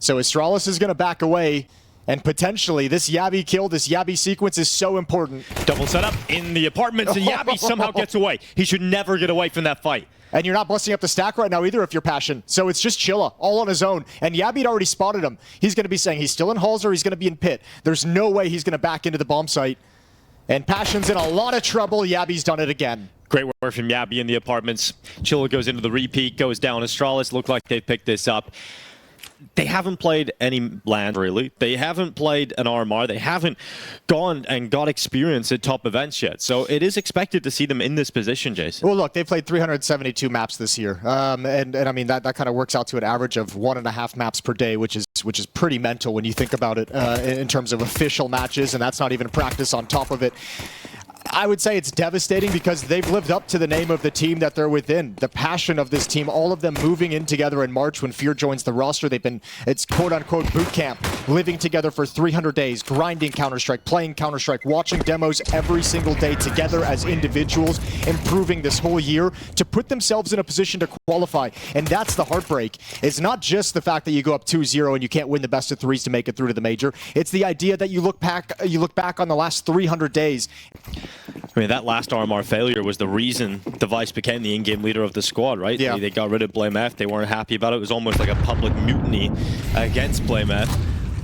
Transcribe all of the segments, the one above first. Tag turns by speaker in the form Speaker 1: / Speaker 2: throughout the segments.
Speaker 1: So Astralis is going to back away, and potentially this Yabby kill, this Yabby sequence is so important.
Speaker 2: Double setup in the apartments, and Yabby somehow gets away. He should never get away from that fight.
Speaker 1: And you're not busting up the stack right now either if you're Passion. So it's just Chilla, all on his own. And Yabby had already spotted him. He's going to be saying he's still in halls or he's going to be in pit. There's no way he's going to back into the bomb site. And Passion's in a lot of trouble. Yabby's done it again.
Speaker 2: Great work from Yabby in the apartments. Chilla goes into the repeat, goes down. Astralis look like they picked this up. They haven't played any land, really. They haven't played an RMR. They haven't gone and got experience at top events yet. So it is expected to see them in this position, Jason.
Speaker 1: Well, look, they played 372 maps this year. And I mean, that kind of works out to an average of 1.5 maps per day, which is pretty mental when you think about it in terms of official matches. And that's not even practice on top of it. I would say it's devastating because they've lived up to the name of the team that they're within. The passion of this team, all of them moving in together in March when Fear joins the roster. It's quote-unquote boot camp, living together for 300 days, grinding Counter-Strike, playing Counter-Strike, watching demos every single day together as individuals, improving this whole year to put themselves in a position to qualify. And that's the heartbreak. It's not just the fact that you go up 2-0 and you can't win the best of threes to make it through to the major. It's the idea that you look back on the last 300 days.
Speaker 2: I mean, that last RMR failure was the reason Device became the in-game leader of the squad, right?
Speaker 1: Yeah.
Speaker 2: They got rid of BlameF. They weren't happy about it. It was almost like a public mutiny against BlameF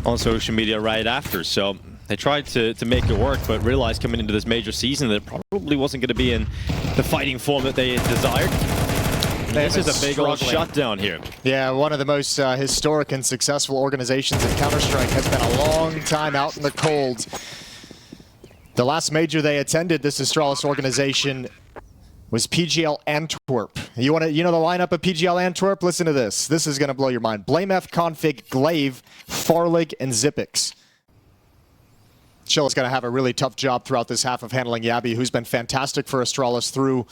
Speaker 2: on social media right after. So they tried to make it work, but realized coming into this major season that it probably wasn't going to be in the fighting form that they had desired. This is a big old shutdown here.
Speaker 1: Yeah, one of the most historic and successful organizations in Counter-Strike has been a long time out in the cold. The last major they attended, this Astralis organization, was PGL Antwerp. You know the lineup of PGL Antwerp? Listen to this. This is going to blow your mind. BlameF, Config, Glaive, Farlig, and Zipix. Chilla's going to have a really tough job throughout this half of handling Yabby, who's been fantastic for Astralis through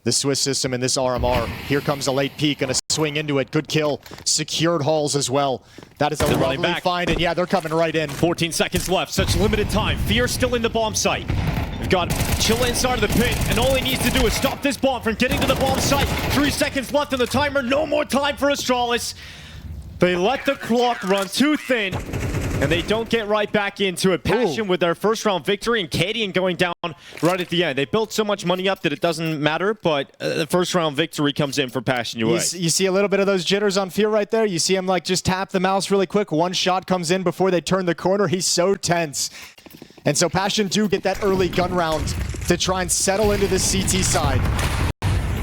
Speaker 1: the Swiss system in this RMR. Here comes a late peek, gonna swing into it. Good kill. Secured halls as well. That is a lovely find, and yeah, they're coming right in.
Speaker 2: 14 seconds left, such limited time. Fear still in the bomb site. We've got Chilla inside of the pit, and all he needs to do is stop this bomb from getting to the bomb site. 3 seconds left on the timer, no more time for Astralis. They let the clock run too thin, and they don't get right back into it. Passion with their first round victory, and Cadian going down right at the end. They built so much money up that it doesn't matter, but the first round victory comes in for Passion UA.
Speaker 1: You see a little bit of those jitters on Fear right there? You see him like just tap the mouse really quick. One shot comes in before they turn the corner. He's so tense. And so Passion do get that early gun round to try and settle into the CT side.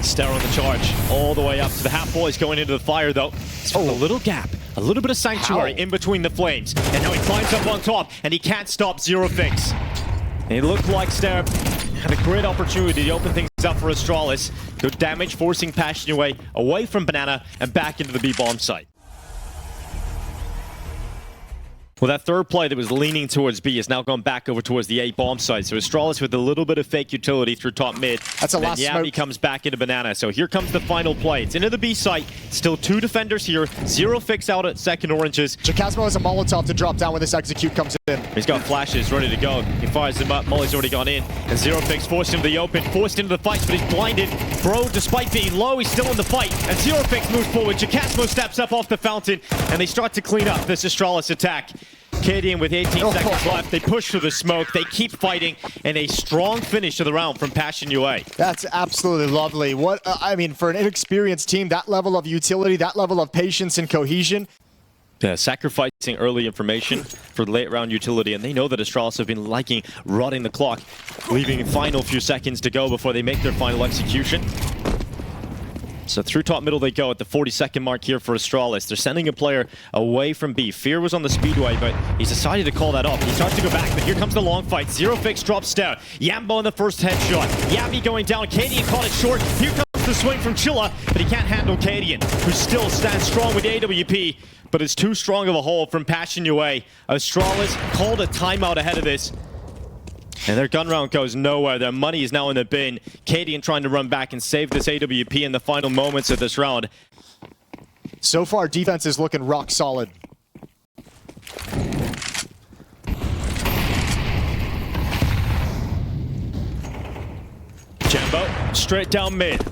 Speaker 2: Ster on the charge, all the way up to the half boys going into the fire though. It's a little gap, a little bit of sanctuary in between the flames. And now he climbs up on top and he can't stop Zero Fix. And it looked like Ster had a great opportunity to open things up for Astralis. Good damage, forcing Passion away from Banana and back into the B bomb site. Well, that third play that was leaning towards B has now gone back over towards the A bomb site. So Astralis with a little bit of fake utility through top mid.
Speaker 1: That's a last smoke.
Speaker 2: Yabby comes back into Banana. So here comes the final play. It's into the B site. Still 2 defenders here. Zero Fix out at second oranges.
Speaker 1: Jacasmo has a Molotov to drop down when this execute comes in.
Speaker 2: He's got flashes ready to go. He fires them up. Molly's already gone in. And Zero Fix forced into the open, forced into the fight, but he's blinded. Bro, despite being low, he's still in the fight. And Zero Fix moves forward. Jacasmo steps up off the fountain, and they start to clean up this Astralis attack. Cadian with 18 seconds left. They push through the smoke. They keep fighting, and a strong finish to the round from Passion UA.
Speaker 1: That's absolutely lovely. What I mean, for an inexperienced team, that level of utility, that level of patience and cohesion.
Speaker 2: Yeah, sacrificing early information for the late round utility, and they know that Astralis have been liking rotting the clock, leaving a final few seconds to go before they make their final execution. So through top middle they go at the 40-second mark here for Astralis. They're sending a player away from B. Fear was on the speedway, but he's decided to call that off. He starts to go back, but here comes the long fight. Zero Fix drops down. Yambo in the first headshot. Yabby going down. Cadian caught it short. Here comes the swing from Chilla, but he can't handle Cadian, who still stands strong with the AWP, but it's too strong of a hold from Passion UA. Astralis called a timeout ahead of this. And their gun round goes nowhere. Their money is now in the bin. Cadian trying to run back and save this AWP in the final moments of this round.
Speaker 1: So far, defense is looking rock solid.
Speaker 2: Jambo, straight down mid.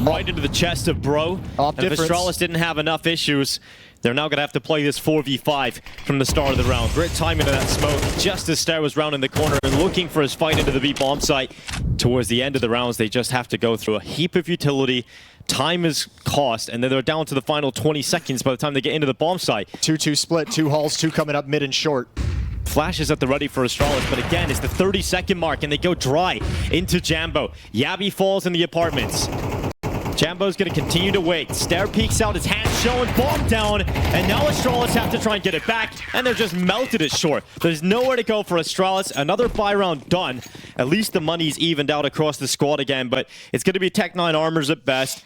Speaker 2: Right into the chest of Bro.
Speaker 1: Off
Speaker 2: and if
Speaker 1: difference.
Speaker 2: Astralis didn't have enough issues, They're now going to have to play this 4v5 from the start of the round. Great timing of that smoke, just as Stair was rounding the corner and looking for his fight into the B bomb site. Towards the end of the rounds, they just have to go through a heap of utility. Time is cost, and then they're down to the final 20 seconds by the time they get into the bomb site.
Speaker 1: 2-2 split, 2 halls, 2 coming up mid and short.
Speaker 2: Flash is at the ready for Astralis, but again, it's the 30-second mark, and they go dry into Jambo. Yabby falls in the apartments. Jambo's going to continue to wait. Stair peeks out, his hand showing, bomb down, and now Astralis have to try and get it back, and they're just melted it short. There's nowhere to go for Astralis. Another buy round done. At least the money's evened out across the squad again, but it's going to be Tech9 Armors at best.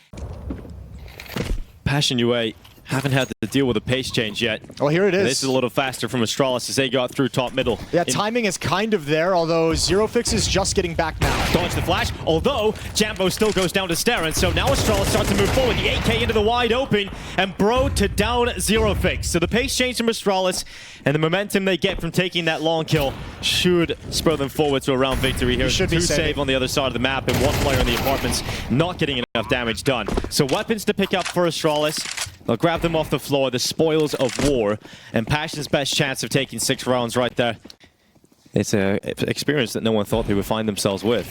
Speaker 2: Passion UA haven't had to deal with a pace change yet.
Speaker 1: Well, here it is.
Speaker 2: This is a little faster from Astralis as they got through top middle.
Speaker 1: Yeah, timing is kind of there, although Zero Fix is just getting back now.
Speaker 2: Dodge the flash, although Jambo still goes down to Stair, and so now Astralis starts to move forward. The 8K into the wide open, and Bro to down Zero Fix. So the pace change from Astralis, and the momentum they get from taking that long kill should spur them forward to a round victory here.
Speaker 1: Should be
Speaker 2: 2 save on the other side of the map, and 1 player in the apartments not getting enough damage done. So weapons to pick up for Astralis. They'll grab them off the floor, the spoils of war, and Passion's best chance of taking 6 rounds right there. It's an experience that no one thought they would find themselves with.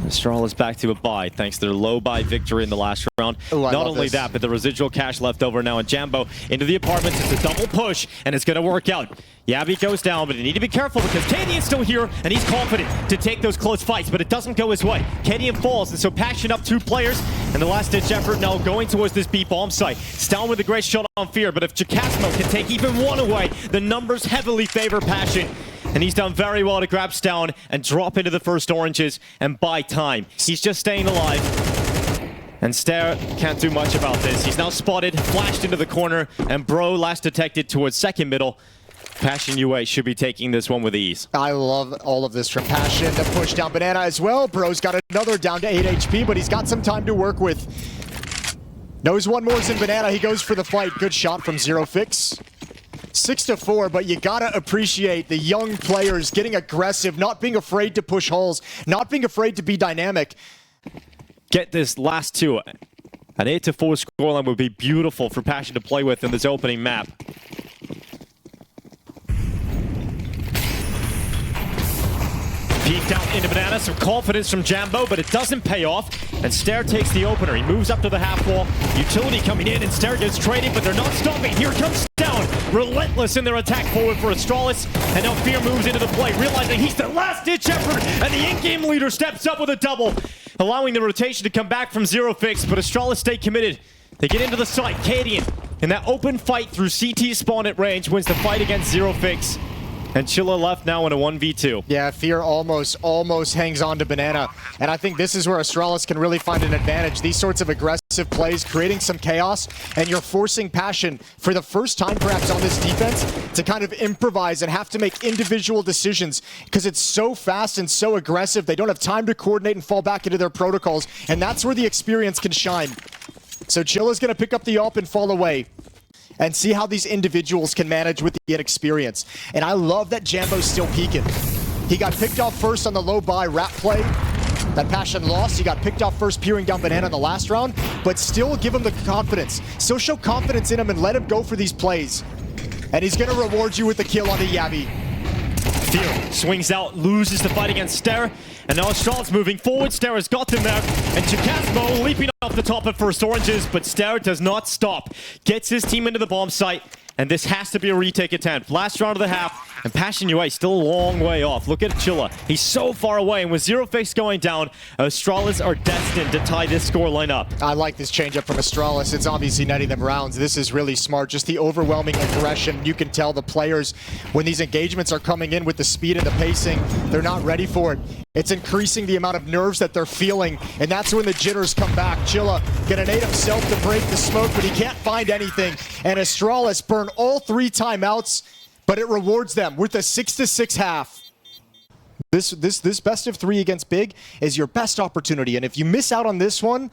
Speaker 2: Astralis back to a bye thanks to their low buy victory in the last round.
Speaker 1: Ooh,
Speaker 2: Not only that, but the residual cash left over now, and Jambo into the apartments. It's a double push, and it's going to work out. Yabby goes down, but you need to be careful because Cadian's still here, and he's confident to take those close fights, but it doesn't go his way. Cadian falls, and so Passion up 2 players, and the last-ditch effort now going towards this B bomb site. Stalin with a great shot on Fear, but if Jacasmo can take even 1 away, the numbers heavily favor Passion. And he's done very well to grab Stalin and drop into the first oranges and buy time. He's just staying alive. And Stair can't do much about this. He's now spotted, flashed into the corner, and Bro last detected towards second middle. Passion UA should be taking this one with ease.
Speaker 1: I love all of this from Passion. The push down Banana as well. Bro's got another down to 8 HP, but he's got some time to work with. Knows 1 more than Banana. He goes for the fight. Good shot from Zero Fix. 6-4, but you gotta appreciate the young players getting aggressive, not being afraid to push holes, not being afraid to be dynamic.
Speaker 2: Get this last 2. An 8-4 scoreline would be beautiful for Passion to play with in this opening map. Peeked out into Banana, some confidence from Jambo, but it doesn't pay off. And Stair takes the opener. He moves up to the half wall. Utility coming in, and Stair gets traded, but they're not stopping. Here comes Down, relentless in their attack forward for Astralis. And now Fear moves into the play, realizing he's the last-ditch effort, and the in-game leader steps up with a double, allowing the rotation to come back from Zero Fix, but Astralis stay committed. They get into the site. Cadian, in that open fight through CT spawn at range, wins the fight against Zero Fix. And Chilla left now in a 1v2.
Speaker 1: Yeah, Fear almost hangs on to Banana. And I think this is where Astralis can really find an advantage. These sorts of aggressive plays, creating some chaos, and you're forcing Passion, for the first time perhaps on this defense, to kind of improvise and have to make individual decisions because it's so fast and so aggressive. They don't have time to coordinate and fall back into their protocols, and that's where the experience can shine. So Chilla's going to pick up the AWP and fall away, and see how these individuals can manage with the inexperience. And I love that Jambo's still peeking. He got picked off first on the low buy rat play that Passion lost. He got picked off first peering down Banana in the last round, but still give him the confidence. Still show confidence in him and let him go for these plays. And he's gonna reward you with the kill on the Yabby.
Speaker 2: Fear swings out, loses the fight against Stair, and now Astralis moving forward. Stair has got them there, and Jacasmo leaping off the top at first oranges, but Stair does not stop. Gets his team into the bomb site, and this has to be a retake attempt. Last round of the half, and Passion UA still a long way off. Look at Chilla. He's so far away, and with Zero Fix going down, Astralis are destined to tie this scoreline up.
Speaker 1: I like this changeup from Astralis. It's obviously netting them rounds. This is really smart. Just the overwhelming aggression. You can tell the players, when these engagements are coming in with the speed and the pacing, they're not ready for it. It's increasing the amount of nerves that they're feeling, and that's when the jitters come back. Chilla gonna nade himself to break the smoke, but he can't find anything. And Astralis burn all 3 timeouts, but it rewards them with a 6-6 half. This best of 3 against Big is your best opportunity, and if you miss out on this one,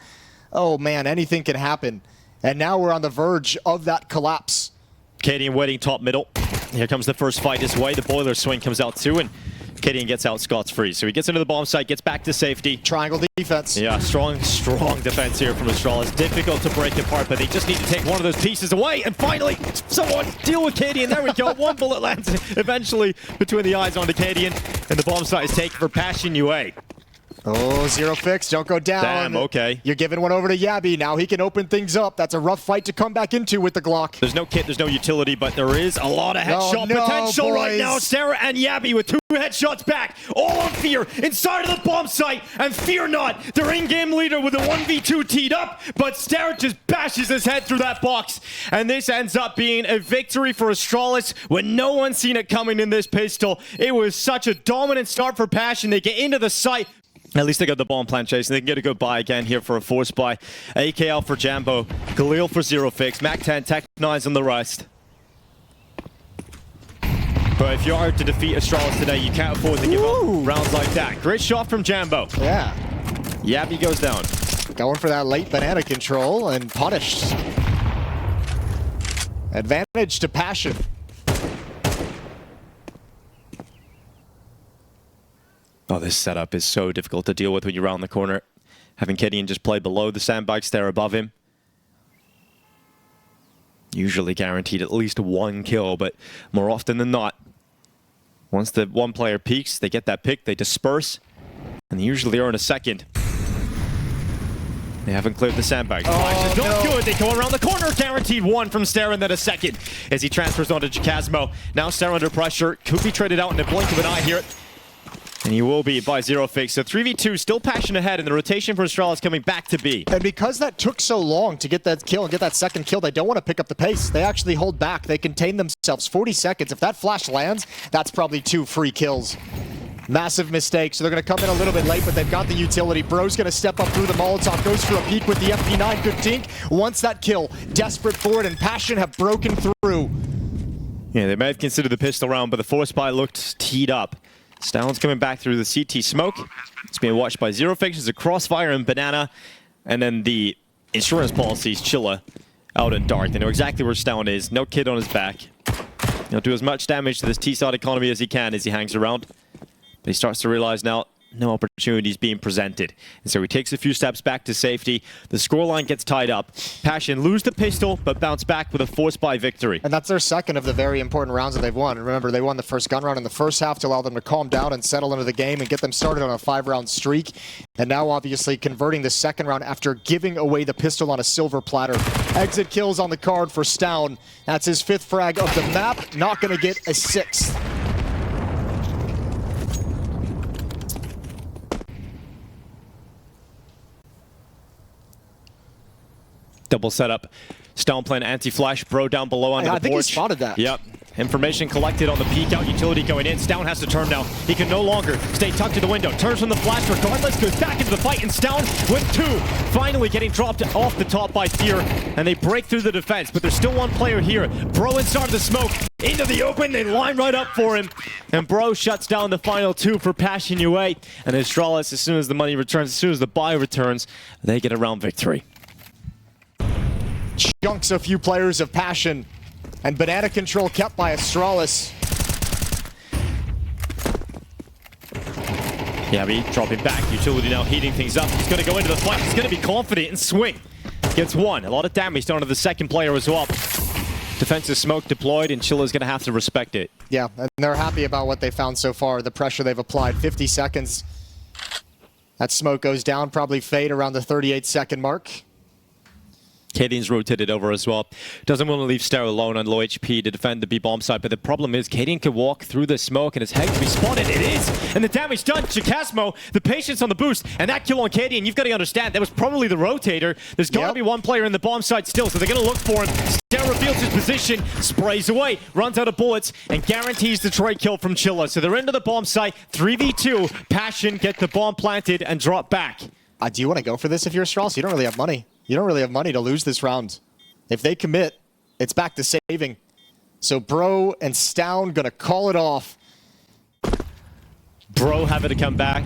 Speaker 1: oh man, anything can happen. And now we're on the verge of that collapse.
Speaker 2: Cadian waiting top middle. Here comes the first fight his way. The boiler swing comes out too, and Kadian gets out scot-free. So he gets into the bomb site, gets back to safety.
Speaker 1: Triangle defense.
Speaker 2: Yeah, strong defense here from Astralis. Difficult to break apart, but they just need to take one of those pieces away. And finally, someone deal with Kadian. There we go. One bullet lands eventually between the eyes onto Kadian. And the bomb site is taken for Passion UA.
Speaker 1: Oh, zero fix. Don't go down.
Speaker 2: Damn, okay.
Speaker 1: You're giving one over to Yabby. Now he can open things up. That's a rough fight to come back into with the Glock.
Speaker 2: There's no kit, there's no utility, but there is a lot of headshot potential right now. Sarah and Yabby with 2 headshots back. All on Fear inside of the bomb site. And fear not, their in-game leader with a 1v2 teed up, but Sarah just bashes his head through that box. And this ends up being a victory for Astralis when no one's seen it coming in this pistol. It was such a dominant start for Passion. They get into the site. At least they got the bomb plant chase, and they can get a good buy again here for a force buy. AKL for Jambo, Galil for zero fix, Mac 10, Tech 9s on the rest. But if you are to defeat Astralis today, you can't afford to give up rounds like that. Great shot from Jambo.
Speaker 1: Yeah.
Speaker 2: Yabby goes down.
Speaker 1: Going for that late banana control and punished. Advantage to Passion.
Speaker 2: Oh, this setup is so difficult to deal with when you're around the corner. Having Kadian just play below the sandbags there above him. Usually guaranteed at least 1 kill, but more often than not, once the one player peaks, they get that pick, they disperse, and they usually earn a second. They haven't cleared the sandbag.
Speaker 1: Oh,
Speaker 2: not good. They go around the corner. Guaranteed 1 from Stare and then a second as he transfers onto Jacasmo. Now Stare under pressure. Could be traded out in the blink of an eye here. And he will be by zero fix. So 3v2, still Passion ahead, and the rotation for Astralis coming back to B.
Speaker 1: And because that took so long to get that kill and get that second kill, they don't want to pick up the pace. They actually hold back. They contain themselves 40 seconds. If that flash lands, that's probably 2 free kills. Massive mistake. So they're going to come in a little bit late, but they've got the utility. Bro's going to step up through the Molotov, goes for a peek with the FP9. Good dink. Wants that kill. Desperate for it, and Passion have broken through.
Speaker 2: Yeah, they may have considered the pistol round, but the force buy looked teed up. Stalon's coming back through the CT smoke. It's being watched by Zero Fix. There's a crossfire and Banana. And then the insurance policies, Chilla, out in dark. They know exactly where Stalon is. No kid on his back. He'll do as much damage to this T-side economy as he can as he hangs around. But he starts to realize now no opportunities being presented. And so he takes a few steps back to safety. The scoreline gets tied up. Passion lose the pistol, but bounce back with a force buy victory.
Speaker 1: And that's their second of the very important rounds that they've won. Remember, they won the first gun round in the first half to allow them to calm down and settle into the game and get them started on a 5-round streak. And now, obviously, converting the second round after giving away the pistol on a silver platter. Exit kills on the card for Stown. That's his 5th frag of the map. Not going to get a 6th.
Speaker 2: Double setup. Stone playing anti-flash. Bro down below under the porch.
Speaker 1: I think he spotted that.
Speaker 2: Yep. Information collected on the peek out utility going in. Stown has to turn now. He can no longer stay tucked to the window. Turns from the flash regardless. Goes back into the fight. And Stown with 2. Finally getting dropped off the top by Fear. And they break through the defense. But there's still one player here. Bro inside the smoke. Into the open. They line right up for him. And Bro shuts down the final 2 for Passion UA. And Astralis, as soon as the money returns, as soon as the buy returns, they get a round victory.
Speaker 1: Chunks a few players of Passion, and banana control kept by Astralis.
Speaker 2: Yabby dropping back, utility now heating things up. He's going to go into the fight, he's going to be confident and swing. Gets 1, a lot of damage done to the second player as well. Defensive smoke deployed, and Chilla's going to have to respect it.
Speaker 1: Yeah, and they're happy about what they found so far, the pressure they've applied. 50 seconds. That smoke goes down, probably fade around the 38-second mark.
Speaker 2: Kadian's rotated over as well. Doesn't want to leave Stare alone on low HP to defend the B-bomb side, but the problem is Kadian can walk through the smoke and his head can be spotted. It is! And the damage done. Jacasmo, the patience on the boost, and that kill on Kadian, you've got to understand, that was probably the rotator. There's got to be one player in the bomb side still, so they're going to look for him. Stare reveals his position, sprays away, runs out of bullets, and guarantees the trade kill from Chilla. So they're into the bomb site, 3v2. Passion get the bomb planted and drop back.
Speaker 1: Do you want to go for this if you're Astralis? You don't really have money. You don't really have money to lose this round. If they commit, it's back to saving. So Bro and Stown gonna call it off.
Speaker 2: Bro having to come back.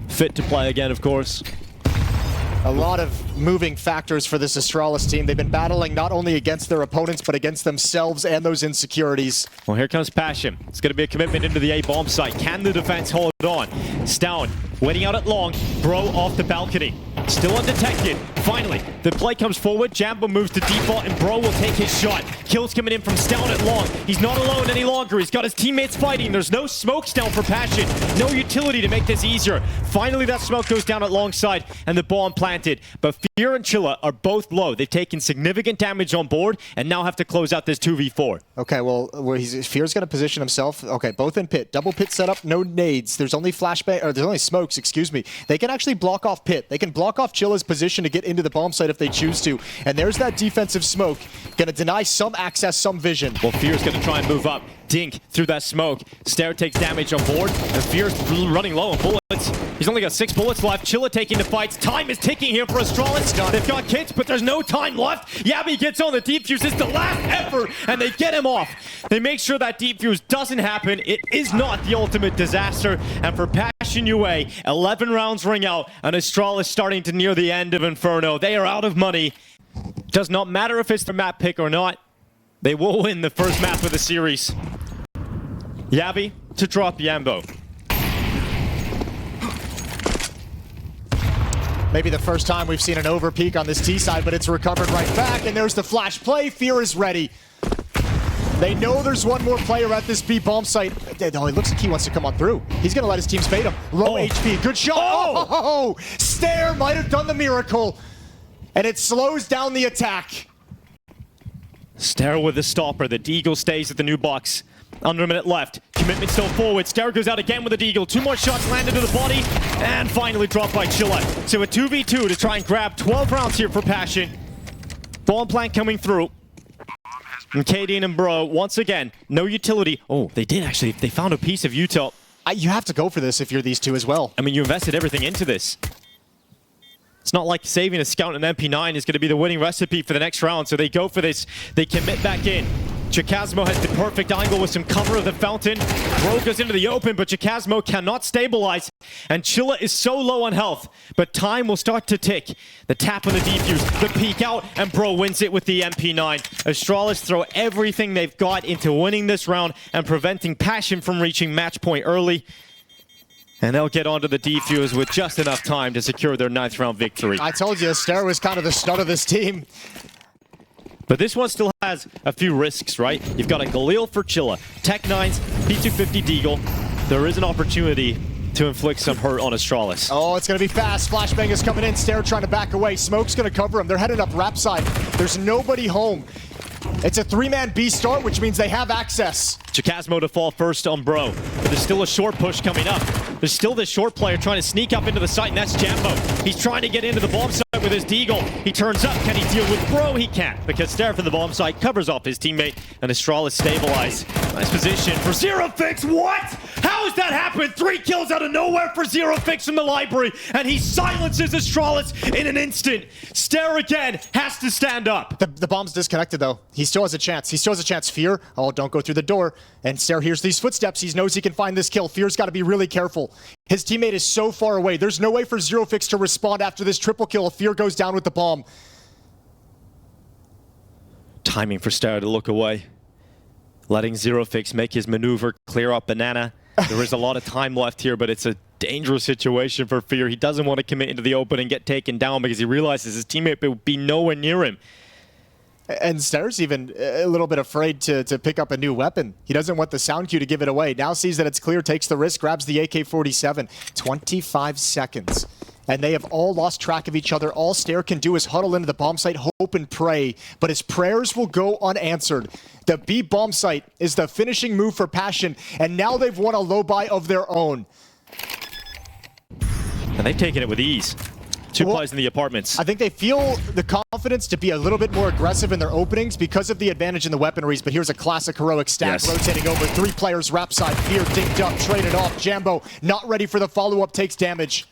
Speaker 2: Fit to play again, of course.
Speaker 1: A lot of moving factors for this Astralis team. They've been battling not only against their opponents, but against themselves and those insecurities.
Speaker 2: Well, here comes Passion. It's going to be a commitment into the A bomb site. Can the defense hold on? Stown waiting out at long. Bro off the balcony. Still undetected. Finally, the play comes forward. Jambo moves to default, and Bro will take his shot. Kills coming in from Stown at long. He's not alone any longer. He's got his teammates fighting. There's no smoke down for Passion. No utility to make this easier. Finally, that smoke goes down at long side, and the bomb planted. But Fear and Chilla are both low. They've taken significant damage on board, and now have to close out this 2v4.
Speaker 1: Okay, well, Fear's going to position himself. Okay, both in pit. Double pit setup, no nades. There's only flashbang, or there's only smokes, excuse me. They can actually block off pit. They can block off Chilla's position to get into the bomb site if they choose to. And there's that defensive smoke. Going to deny some access, some vision.
Speaker 2: Well, Fear's going to try and move up. Dink through that smoke. Stair takes damage on board, and Fear's running low on bullets. He's only got 6 bullets left. Chilla taking the fights. Time is ticking here for Astralis. They've got kits, but there's no time left. Yabby gets on the deep fuse. It's the last effort, and they get him off. They make sure that deep fuse doesn't happen. It is not the ultimate disaster. And for Passion UA, 11 rounds ring out, and Astralis starting to near the end of Inferno. They are out of money. Does not matter if it's the map pick or not. They will win the first map of the series. Yabby to drop Yambo.
Speaker 1: Maybe the first time we've seen an overpeak on this T side, but it's recovered right back, and there's the flash play. Fear is ready. They know there's one more player at this B bomb site. Oh, it looks like he wants to come on through. He's going to let his team fade him. Low HP, good shot. Oh! Stair might have done the miracle, and it slows down the attack.
Speaker 2: Stair with the stopper. The Deagle stays at the new box. Under a minute left. Commitment still forward. Stair goes out again with a Deagle. 2 more shots landed to the body, and finally dropped by Chilla. So a 2v2 to try and grab 12 rounds here for Passion. Bomb plant coming through. And Kadeen and Bro, once again, no utility. Oh, they did actually. They found a piece of util.
Speaker 1: You have to go for this if you're these two as well.
Speaker 2: I mean, you invested everything into this. It's not like saving a scout and an MP9 is going to be the winning recipe for the next round, so they go for this. They commit back in. Chikazmo has the perfect angle with some cover of the fountain. Bro goes into the open, but Chikazmo cannot stabilize. And Chilla is so low on health, but time will start to tick. The tap on the defuse, the peek out, and Bro wins it with the MP9. Astralis throw everything they've got into winning this round and preventing Passion from reaching match point early. And they'll get onto the defuse with just enough time to secure their 9th round victory.
Speaker 1: I told you, Stair was kind of the start of this team.
Speaker 2: But this one still has a few risks, right? You've got a Galil for Chilla, Tech-9s, P250 Deagle. There is an opportunity to inflict some hurt on Astralis.
Speaker 1: Oh, it's going to be fast. Flashbang is coming in. Stair trying to back away. Smoke's going to cover him. They're headed up ramp side. There's nobody home. It's a 3-man B start, which means they have access.
Speaker 2: Chikazmo to fall first on Bro, but there's still a short push coming up. There's still this short player trying to sneak up into the site, and that's Jambo. He's trying to get into the bomb site with his Deagle. He turns up. Can he deal with Bro? He can't, because Stair from the bomb site covers off his teammate, and Astralis stabilized. Nice position for Zero Fix. What? How has that happened? 3 kills out of nowhere for Zero Fix from the library, and he silences Astralis in an instant. Stair again has to stand up.
Speaker 1: The bomb's disconnected, though. He still has a chance. He still has a chance. Fear. Oh, don't go through the door. And Stair hears these footsteps. He knows he can find this kill. Fear's got to be really careful. His teammate is so far away. There's no way for Zero Fix to respond after this triple kill if Fear goes down with the bomb.
Speaker 2: Timing for Stair to look away. Letting Zero Fix make his maneuver, clear up Banana. There is a lot of time left here, but it's a dangerous situation for Fear. He doesn't want to commit into the open and get taken down because he realizes his teammate will be nowhere near him.
Speaker 1: And Stair's even a little bit afraid to pick up a new weapon. He doesn't want the sound cue to give it away. Now sees that it's clear, takes the risk, grabs the AK-47. 25 seconds. And they have all lost track of each other. All Stair can do is huddle into the bomb site, hope and pray. But his prayers will go unanswered. The B bomb site is the finishing move for Passion. And now they've won a low buy of their own.
Speaker 2: And they've taken it with ease. 2 plays in the apartments.
Speaker 1: I think they feel the confidence to be a little bit more aggressive in their openings because of the advantage in the weaponries. But here's a classic heroic stack rotating over. 3 players, wrap side. Fear dinked up, traded off. Jambo not ready for the follow-up, takes damage.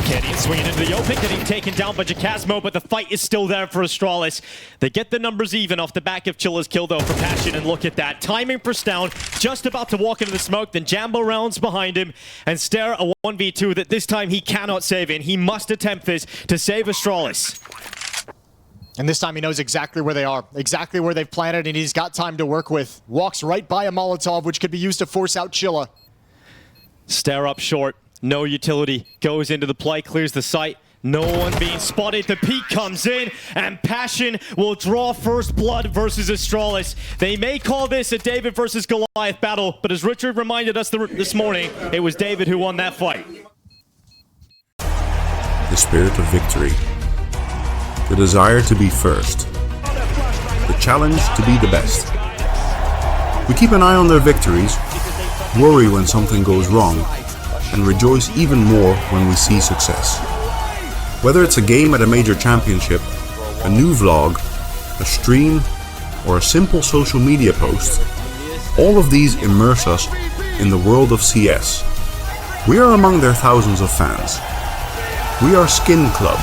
Speaker 2: Canadian swinging into the open, getting taken down by Jacasmo, but the fight is still there for Astralis. They get the numbers even off the back of Chilla's kill, though, for Passion, and look at that. Timing for Stown, just about to walk into the smoke, then Jambo rounds behind him, and Stare a 1v2 that this time he cannot save in. He must attempt this to save Astralis.
Speaker 1: And this time he knows exactly where they are, exactly where they've planted, and he's got time to work with. Walks right by a Molotov, which could be used to force out Chilla.
Speaker 2: Stare up short. No utility, goes into the play, clears the site. No one being spotted. The peak comes in, and Passion will draw first blood versus Astralis. They may call this a David versus Goliath battle, but as Richard reminded us this morning, it was David who won that fight.
Speaker 3: The spirit of victory. The desire to be first. The challenge to be the best. We keep an eye on their victories, worry when something goes wrong, and rejoice even more when we see success. Whether it's a game at a major championship, a new vlog, a stream, or a simple social media post, all of these immerse us in the world of CS. We are among their thousands of fans. We are Skin Club.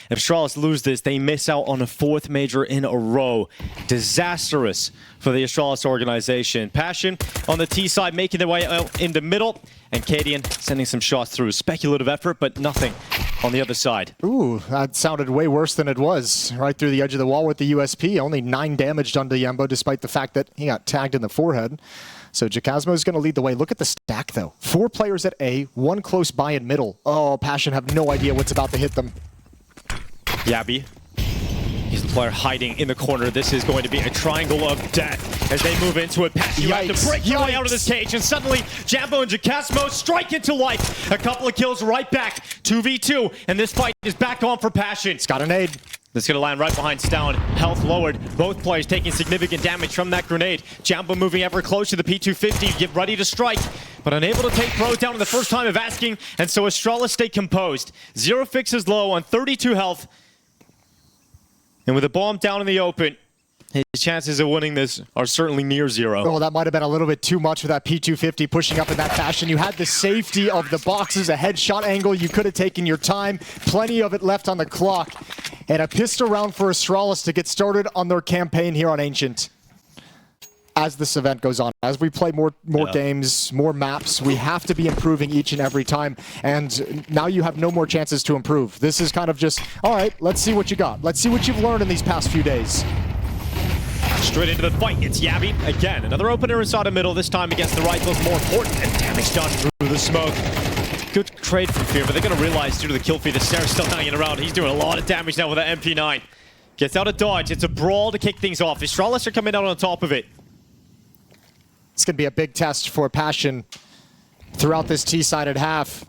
Speaker 2: If Astralis lose this, they miss out on a 4th major in a row. Disastrous for the Astralis organization. Passion on the T side making their way out in the middle, and Cadian sending some shots through. Speculative effort, but nothing on the other side.
Speaker 1: Ooh, that sounded way worse than it was. Right through the edge of the wall with the USP. Only 9 damage done to Yembo, despite the fact that he got tagged in the forehead. So Jacasmo is going to lead the way. Look at the stack, though. 4 players at A, 1 close by in middle. Oh, Passion have no idea what's about to hit them.
Speaker 2: Yabby. He's the player hiding in the corner. This is going to be a triangle of death as they move into it. Passion, you have to break your way out of this cage, and suddenly Jambo and Jacasmo strike into life. A couple of kills right back. 2v2, and this fight is back on for Passion.
Speaker 1: It's got a nade.
Speaker 2: That's going to land right behind Stown. Health lowered. Both players taking significant damage from that grenade. Jambo moving ever closer to the P250. Get ready to strike, but unable to take Pro down in the first time of asking, and so Astralis stay composed. 0 fixes low on 32 health. And with a bomb down in the open, his chances of winning this are certainly near 0.
Speaker 1: Oh, that might have been a little bit too much for that P250 pushing up in that fashion. You had the safety of the boxes, a headshot angle. You could have taken your time. Plenty of it left on the clock. And a pistol round for Astralis to get started on their campaign here on Ancient. As this event goes on, as we play more games, more maps, we have to be improving each and every time. And now you have no more chances to improve. This is kind of just, all right, let's see what you got. Let's see what you've learned in these past few days.
Speaker 2: Straight into the fight, it's Yabby. Again, another opener inside the middle, this time against the rifles. More important, and damage done through the smoke. Good trade from Fear, but they're going to realize due to the kill feed, the Stare's still hanging around. He's doing a lot of damage now with that MP9. Gets out of dodge. It's a brawl to kick things off. Astralis are coming out on top of it.
Speaker 1: It's going to be a big test for Passion throughout this T-sided half.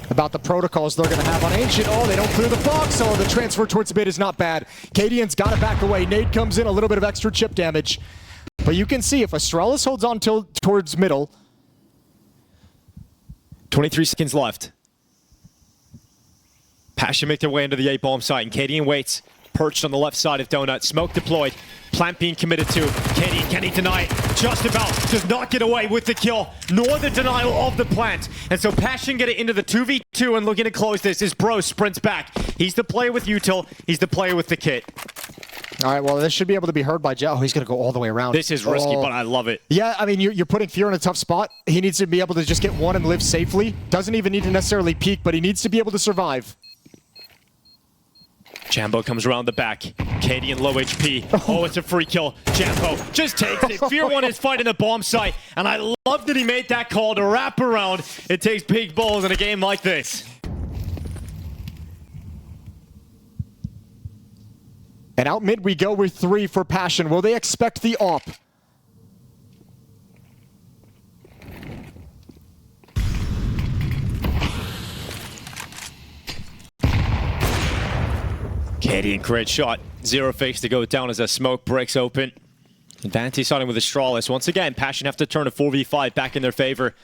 Speaker 1: About the protocols they're going to have on Ancient. Oh, they don't clear the box. Oh, the transfer towards mid is not bad. Cadian's got to back away. Nade comes in, a little bit of extra chip damage. But you can see if Astralis holds on towards middle.
Speaker 2: 23 seconds left. Passion make their way into the A-bomb site, and Cadian waits. Perched on the left side of Donut. Smoke deployed. Plant being committed to. Can he deny it? Just about. Does not get away with the kill, nor the denial of the plant. And so Passion get it into the 2v2 and looking to close this. His bro sprints back. He's the player with util. He's the player with the kit.
Speaker 1: All right, well, this should be able to be heard by Joe. He's going to go all the way around.
Speaker 2: This is risky, but I love it.
Speaker 1: Yeah, I mean, you're putting Fear in a tough spot. He needs to be able to just get one and live safely. Doesn't even need to necessarily peek, but he needs to be able to survive.
Speaker 2: Jambo comes around the back. Cadian low HP. Oh, it's a free kill. Jambo just takes it. Fear won his fight in the bomb site, and I love that he made that call to wrap around. It takes big balls in a game like this.
Speaker 1: And out mid we go with 3 for Passion. Will they expect the op?
Speaker 2: Cadian great shot. 0 fakes to go down as a smoke breaks open. Advantage starting with Astralis. Once again, Passion have to turn a 4v5 back in their favor.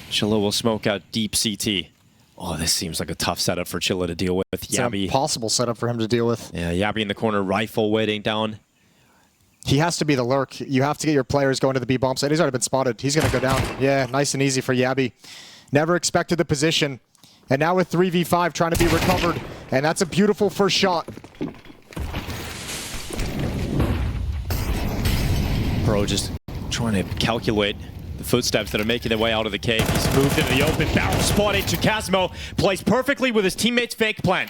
Speaker 2: Chilla will smoke out deep CT. Oh, this seems like a tough setup for Chilla to deal with.
Speaker 1: It's an impossible setup for him to deal with.
Speaker 2: Yeah, Yabby in the corner, rifle waiting down.
Speaker 1: He has to be the lurk. You have to get your players going to the B bomb site. He's already been spotted. He's going to go down. Yeah, nice and easy for Yabby. Never expected the position. And now with 3v5 trying to be recovered. And that's a beautiful first shot.
Speaker 2: Bro just trying to calculate the footsteps that are making their way out of the cave. He's moved into the open, barrel spotted. Chikazmo plays perfectly with his teammate's fake plan.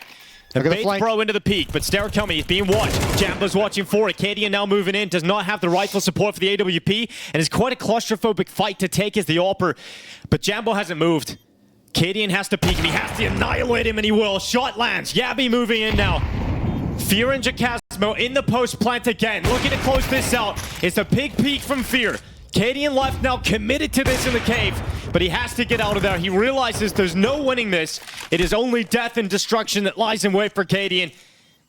Speaker 2: And baits Bro into the peak, but Stair coming, he's being watched. Jambo's watching for it. Cadian now moving in, does not have the rifle support for the AWP, and it's quite a claustrophobic fight to take as the AWPer. But Jambo hasn't moved. Cadian has to peek him, he has to annihilate him, and he will. Shot lands, Yabby moving in now. Fear and Chikazmo in the post plant again, looking to close this out. It's a big peek from Fear. Cadian left now, committed to this in the cave, but he has to get out of there. He realizes there's no winning this. It is only death and destruction that lies in wait for Cadian.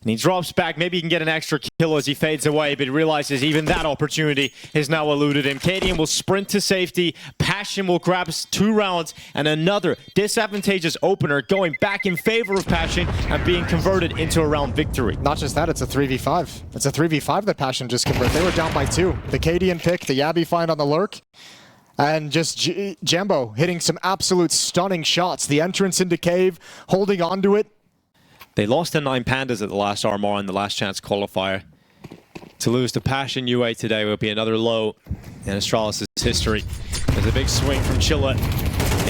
Speaker 2: And he drops back. Maybe he can get an extra kill as he fades away, but he realizes even that opportunity has now eluded him. Cadian will sprint to safety. Passion will grab 2 rounds, and another disadvantageous opener going back in favor of Passion and being converted into a round victory.
Speaker 1: Not just that, it's a 3v5. It's a 3v5 that Passion just converted. They were down by 2. The Cadian pick, the Yabby find on the lurk, and just Jambo hitting some absolute stunning shots. The entrance into cave, holding onto it.
Speaker 2: They lost to 9 Pandas at the last RMR in the last chance qualifier. To lose to Passion UA today will be another low in Astralis' history. There's a big swing from Chilla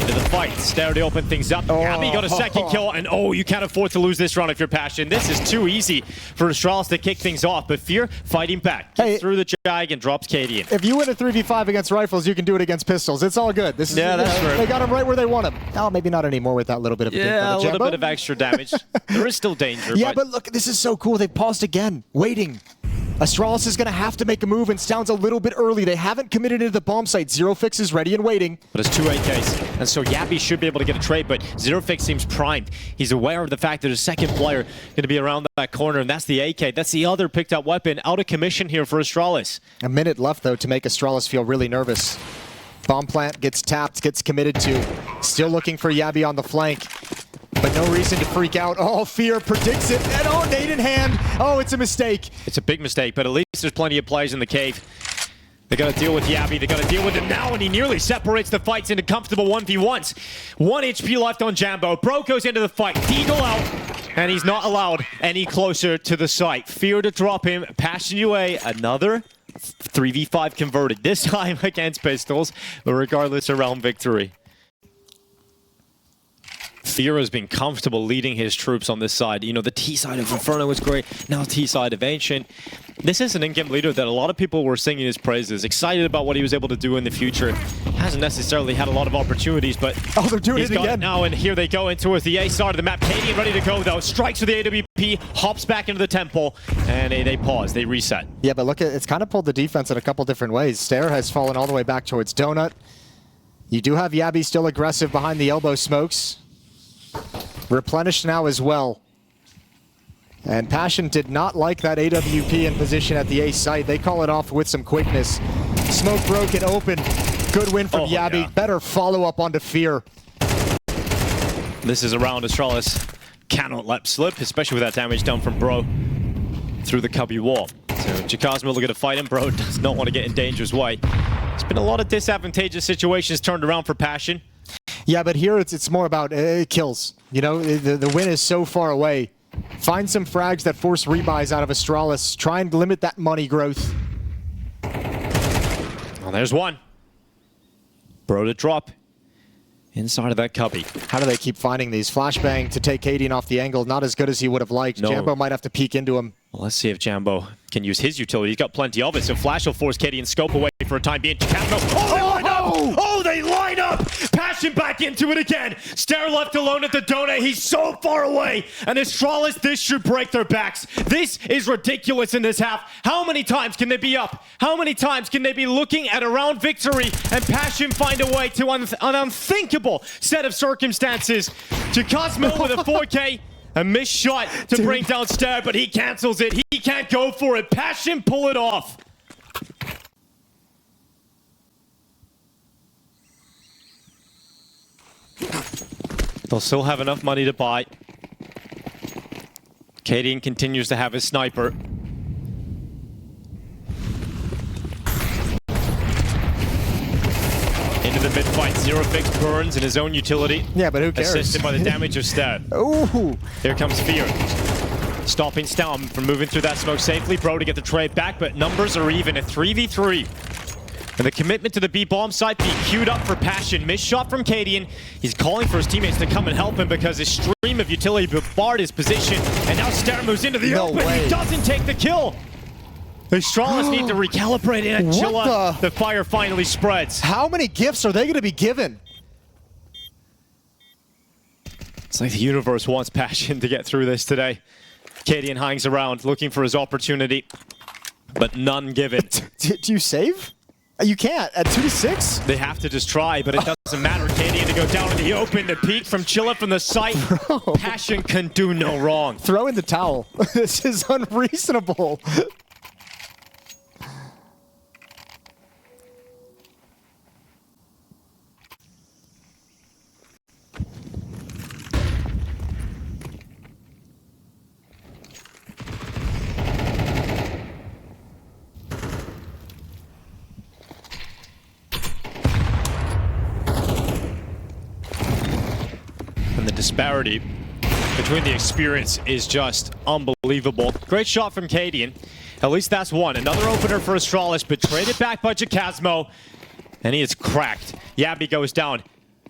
Speaker 2: into the fight. Stair to open things up. Yabby got a second kill, and you can't afford to lose this round if you're Passion. This is too easy for Astralis to kick things off, but Fear fighting back. Gets through the jag and drops Cadian.
Speaker 1: If you win a 3v5 against rifles, you can do it against pistols. It's all good. This is,
Speaker 2: that's true.
Speaker 1: They got him right where they want him. Oh, maybe not anymore with that little bit of
Speaker 2: a little bit of extra damage. There is still danger.
Speaker 1: Yeah, but look, this is so cool. They paused again, waiting. Astralis is going to have to make a move, and Stound's a little bit early. They haven't committed into the bomb site. Zero Fix is ready and waiting.
Speaker 2: But it's 2 AKs, and so Yabby should be able to get a trade, but Zero Fix seems primed. He's aware of the fact that his second player going to be around that corner, and that's the AK. That's the other picked up weapon out of commission here for Astralis.
Speaker 1: A minute left, though, to make Astralis feel really nervous. Bomb plant gets tapped, gets committed to. Still looking for Yabby on the flank. But no reason to freak out. Oh, Fear predicts it. And nade in hand. Oh, it's a mistake.
Speaker 2: It's a big mistake, but at least there's plenty of players in the cave. They got to deal with Yabby. They got to deal with him now, and he nearly separates the fights into comfortable 1v1s. 1 HP left on Jambo. Bro goes into the fight. Deagle out, and he's not allowed any closer to the site. Fear to drop him. Passion UA, another 3v5 converted. This time against pistols, but regardless, a round victory. Fear has been comfortable leading his troops on this side. You know, the T side of Inferno was great, now T side of Ancient. This is an in-game leader that a lot of people were singing his praises, excited about what he was able to do in the future. Hasn't necessarily had a lot of opportunities, but
Speaker 1: they're doing
Speaker 2: he's
Speaker 1: it
Speaker 2: got
Speaker 1: again.
Speaker 2: It now, and here they go into the A side of the map. Cadian ready to go, though. Strikes with the AWP, hops back into the temple, and they pause, they reset.
Speaker 1: Yeah, but look, it's kind of pulled the defense in a couple different ways. Stair has fallen all the way back towards Donut. You do have Yabby still aggressive behind the elbow smokes. Replenished now as well. And Passion did not like that AWP in position at the A site. They call it off with some quickness. Smoke broken open. Good win from Yabby. Yeah. Better follow-up onto Fear.
Speaker 2: This is a round Astralis cannot let slip, especially with that damage done from Bro through the cubby wall. So Chikazmo looking to fight him. Bro does not want to get in danger's way. It's been a lot of disadvantageous situations turned around for Passion.
Speaker 1: Yeah, but here it's more about kills. You know, the win is so far away. Find some frags that force rebuys out of Astralis. Try and limit that money growth.
Speaker 2: Well, there's one. Bro to drop inside of that cubby.
Speaker 1: How do they keep finding these? Flashbang to take Cadian off the angle. Not as good as he would have liked. No. Jambo might have to peek into him.
Speaker 2: Well, let's see if Jambo can use his utility. He's got plenty of it, so Flash will force Cadian's scope away for a time being. They line up! Passion back into it again! Stair left alone at the donut. He's so far away! And Astralis, this should break their backs. This is ridiculous in this half. How many times can they be up? How many times can they be looking at a round victory and Passion find a way to an unthinkable set of circumstances? Chikazmo with a 4K. A missed shot to bring down Stair, but he cancels it. He can't go for it. Passion pull it off. They'll still have enough money to buy. Cadian continues to have his sniper. Zero Fix burns in his own utility.
Speaker 1: Yeah, but who cares?
Speaker 2: Assisted by the damage of Stat.
Speaker 1: Ooh.
Speaker 2: Here comes Fear. Stopping Stown from moving through that smoke safely. Bro to get the trade back, but numbers are even. A 3v3. And the commitment to the B bomb site being queued up for Passion. Missed shot from Cadian. He's calling for his teammates to come and help him because his stream of utility barred his position. And now Star moves into the open. He doesn't take the kill. The Astralis need to recalibrate in Chilla. The fire finally spreads.
Speaker 1: How many gifts are they going to be given?
Speaker 2: It's like the universe wants Passion to get through this today. Cadian hangs around looking for his opportunity, but none given.
Speaker 1: Do you save? You can't. At 2-6?
Speaker 2: They have to just try, but it doesn't matter. Cadian to go down in the open, to peek from Chilla from the site.
Speaker 1: Bro.
Speaker 2: Passion can do no wrong.
Speaker 1: Throw in the towel. This is unreasonable.
Speaker 2: And the disparity between the experience is just unbelievable. Great shot from Cadian. At least that's one. Another opener for Astralis, but traded back by Jacasmo. And he is cracked. Yabby goes down.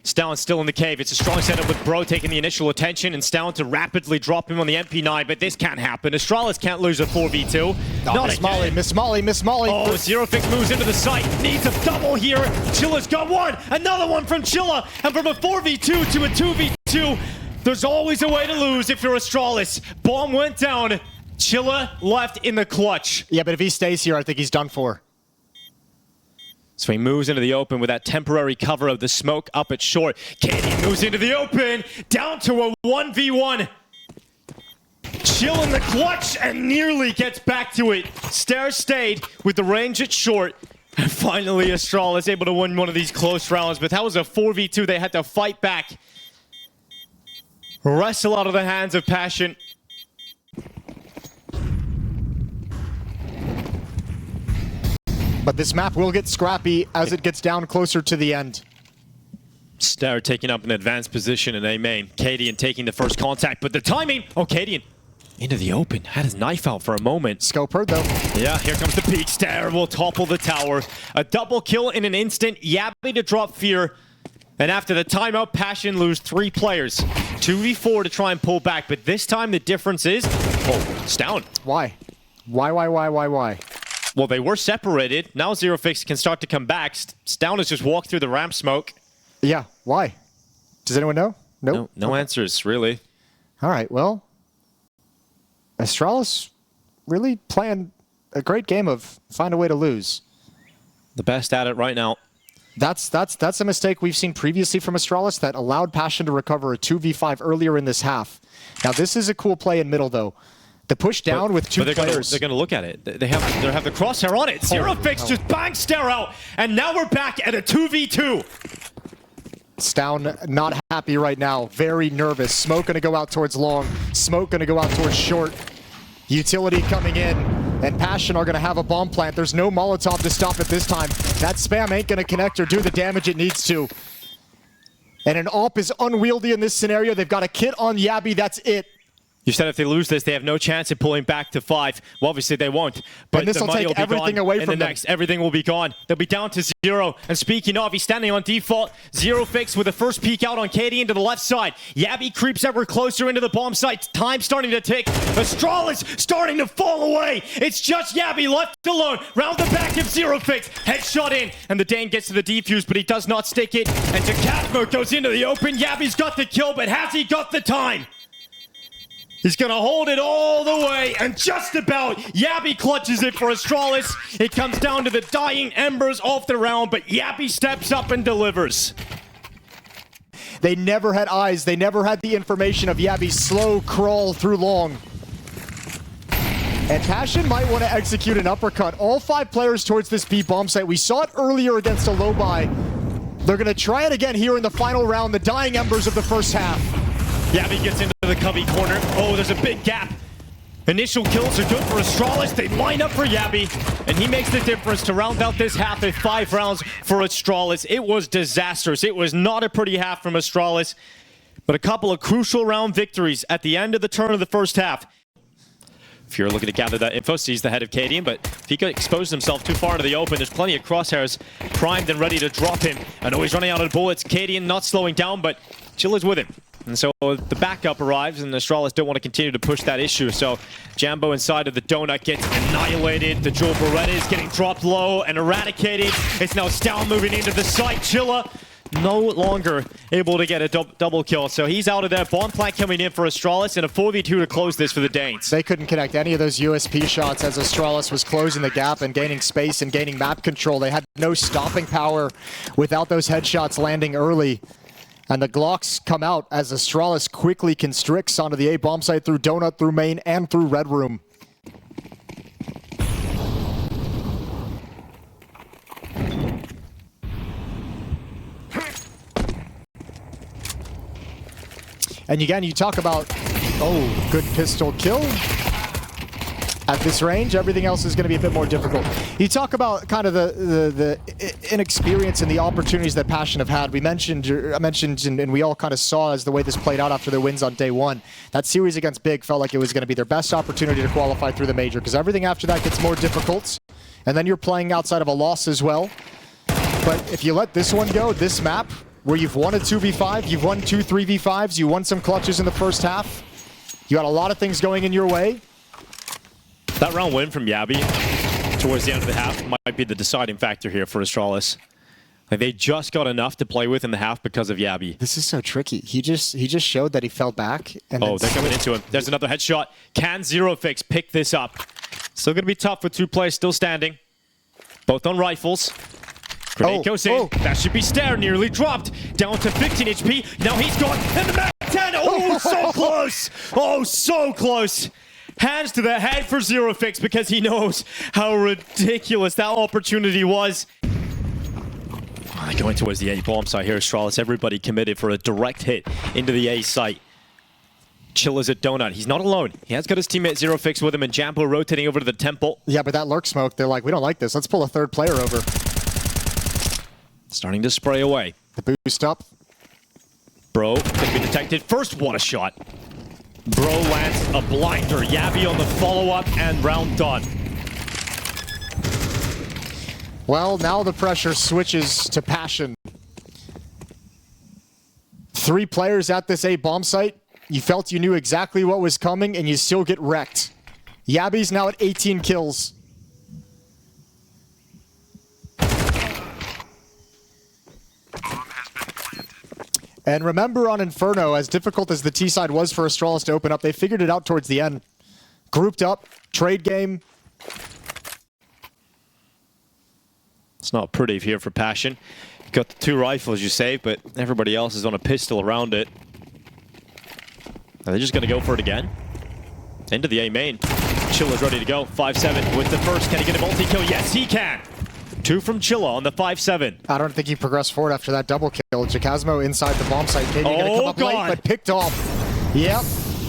Speaker 2: Stown still in the cave. It's a strong setup with Bro taking the initial attention and Stown to rapidly drop him on the MP9, but this can't happen. Astralis can't lose a 4v2.
Speaker 1: Miss Molly, Miss Molly, Miss Molly.
Speaker 2: Oh, Zero Fix moves into the site. Needs a double here. Chilla's got one. Another one from Chilla. And from a 4v2 to a 2v2, there's always a way to lose if you're Astralis. Bomb went down. Chilla left in the clutch.
Speaker 1: Yeah, but if he stays here, I think he's done for.
Speaker 2: So he moves into the open with that temporary cover of the smoke up at short. Cadian moves into the open, down to a 1v1. Chill in the clutch and nearly gets back to it. Stair stayed with the range at short. And finally Astralis able to win one of these close rounds, but that was a 4v2. They had to fight back. Wrestle out of the hands of Passion.
Speaker 1: But this map will get scrappy as it gets down closer to the end.
Speaker 2: Star taking up an advanced position in A main. Cadian taking the first contact, but the timing! Oh, Cadian into the open. Had his knife out for a moment.
Speaker 1: Scope her though.
Speaker 2: Yeah, here comes the peak. Star will topple the tower. A double kill in an instant. Yabby to drop Fear. And after the timeout, Passion lose 3 players. 2v4 to try and pull back, but this time the difference is... Oh, Stown.
Speaker 1: Why? Why?
Speaker 2: Well, they were separated. Now Zero Fix can start to come back. Stown has just walked through the ramp smoke.
Speaker 1: Yeah, why? Does anyone know? Nope.
Speaker 2: No answers, really.
Speaker 1: All right, well, Astralis really playing a great game of find a way to lose.
Speaker 2: The best at it right now.
Speaker 1: That's a mistake we've seen previously from Astralis that allowed Passion to recover a 2v5 earlier in this half. Now, this is a cool play in middle, though. The push down with 2 players.
Speaker 2: They're going to look at it. They have the crosshair on it. Zero Fix just bangs Stare out, and now we're back at a 2v2.
Speaker 1: Stown not happy right now. Very nervous. Smoke going to go out towards long. Smoke going to go out towards short. Utility coming in, and Passion are going to have a bomb plant. There's no Molotov to stop it this time. That spam ain't going to connect or do the damage it needs to. And an AWP is unwieldy in this scenario. They've got a kit on Yabby. That's it.
Speaker 2: You said if they lose this, they have no chance of pulling back to 5. Well, obviously they won't. But
Speaker 1: and this will take everything away from them.
Speaker 2: Everything will be gone. They'll be down to 0. And speaking of, he's standing on default. Zero Fix with the first peek out on Cadian to the left side. Yabby creeps ever closer into the bomb site. Time starting to tick. Astralis starting to fall away. It's just Yabby left alone. Round the back of Zero Fix. Headshot in. And the Dane gets to the defuse, but he does not stick it. And Jacasmo goes into the open. Yabby's got the kill, but has he got the time? He's going to hold it all the way, and just about, Yabby clutches it for Astralis. It comes down to the dying embers off the round, but Yabby steps up and delivers.
Speaker 1: They never had eyes. They never had the information of Yabby's slow crawl through long. And Passion might want to execute an uppercut. All 5 players towards this B bomb site. We saw it earlier against a low buy. They're going to try it again here in the final round, the dying embers of the first half.
Speaker 2: Yabby gets into the cubby corner. Oh, there's a big gap. Initial kills are good for Astralis. They line up for Yabby, and he makes the difference to round out this half at 5 rounds for Astralis. It was disastrous. It was not a pretty half from Astralis, but a couple of crucial round victories at the end of the turn of the first half. If you're looking to gather that info, sees the head of Cadian, but if he could expose himself too far into the open, there's plenty of crosshairs primed and ready to drop him. I know he's running out of bullets. Cadian not slowing down, but Chilla's with him. And so the backup arrives, and Astralis don't want to continue to push that issue. So Jambo inside of the donut gets annihilated. The Jewel Beretta is getting dropped low and eradicated. It's now Stown moving into the site. Chilla no longer able to get a double kill. So he's out of there. Bomb plant coming in for Astralis, and a 4v2 to close this for the Danes.
Speaker 1: They couldn't connect any of those USP shots as Astralis was closing the gap and gaining space and gaining map control. They had no stopping power without those headshots landing early. And the Glocks come out as Astralis quickly constricts onto the A bomb site through Donut, through Main, and through Red Room. And again, you talk about, oh, good pistol kill. At this range, everything else is going to be a bit more difficult. You talk about kind of the inexperience and the opportunities that Passion have had. I mentioned, and we all kind of saw as the way this played out after their wins on day one. That series against Big felt like it was going to be their best opportunity to qualify through the major, because everything after that gets more difficult. And then you're playing outside of a loss as well. But if you let this one go, this map, where you've won a 2v5, you've won 2 3v5s, you won some clutches in the first half, you got a lot of things going in your way.
Speaker 2: That round win from Yabby towards the end of the half might be the deciding factor here for Astralis. Like, they just got enough to play with in the half because of Yabby.
Speaker 1: This is so tricky. He just showed that he fell back. And
Speaker 2: oh, they're coming into him. There's another headshot. Can Zero Fix pick this up? Still going to be tough with 2 players still standing. Both on rifles. Grenade goes in. That should be Stair, nearly dropped. Down to 15 HP. Now he's gone. And the map 10. Oh, so close. Oh, so close. Hands to the head for Zero Fix because he knows how ridiculous that opportunity was. Going towards the A bomb site here, Astralis. Everybody committed for a direct hit into the A site. Chilla's at Donut. He's not alone. He has got his teammate Zero Fix with him, and Jambo rotating over to the temple.
Speaker 1: Yeah, but that lurk smoke, they're like, we don't like this. Let's pull a third player over.
Speaker 2: Starting to spray away.
Speaker 1: The boost up.
Speaker 2: Bro can be detected. First, what a shot. Bro lands a blinder. Yabby on the follow-up, and round done.
Speaker 1: Well, now the pressure switches to Passion. 3 players at this A bomb site. You felt you knew exactly what was coming, and you still get wrecked. Yabby's now at 18 kills. And remember on Inferno, as difficult as the T side was for Astralis to open up, they figured it out towards the end. Grouped up, trade game.
Speaker 2: It's not pretty here for Passion. Got the 2 rifles you save, but everybody else is on a pistol around it. Are they just going to go for it again? Into the A main. Chilla's ready to go. 5-7 with the first. Can he get a multi-kill? Yes, he can. 2 from Chilla on the 5-7.
Speaker 1: I don't think he progressed forward after that double kill. Jacasmo inside the bomb site. Maybe going to come up late, but picked off. Yep.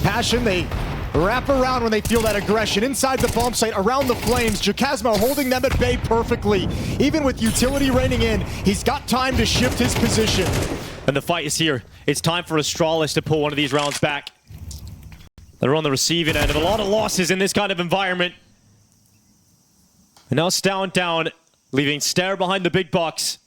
Speaker 1: Passion, they wrap around when they feel that aggression. Inside the bomb site, around the flames. Jacasmo holding them at bay perfectly. Even with utility raining in, he's got time to shift his position.
Speaker 2: And the fight is here. It's time for Astralis to pull one of these rounds back. They're on the receiving end of a lot of losses in this kind of environment. And now Stown down, leaving Stair behind the big box.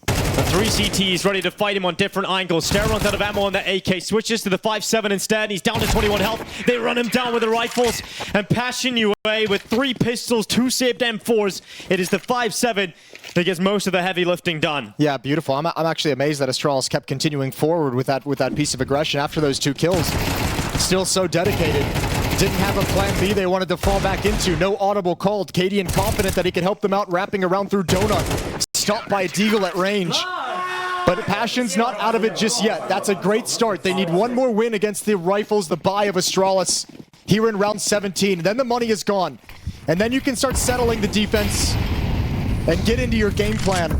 Speaker 2: The 3 CTs ready to fight him on different angles. Stair runs out of ammo on the AK, switches to the 5-7 instead. He's down to 21 health. They run him down with the rifles. And Passion UA with 3 pistols, 2 saved M4s. It is the 5-7 that gets most of the heavy lifting done.
Speaker 1: Yeah, beautiful. I'm actually amazed that Astralis kept continuing forward with that piece of aggression after those 2 kills. Still so dedicated. Didn't have a plan B they wanted to fall back into. No audible called. Cadian confident that he could help them out, wrapping around through Donut. Stopped by a Deagle at range. But Passion's not out of it just yet. That's a great start. They need one more win against the Rifles, the buy of Astralis, here in round 17. Then the money is gone. And then you can start settling the defense and get into your game plan.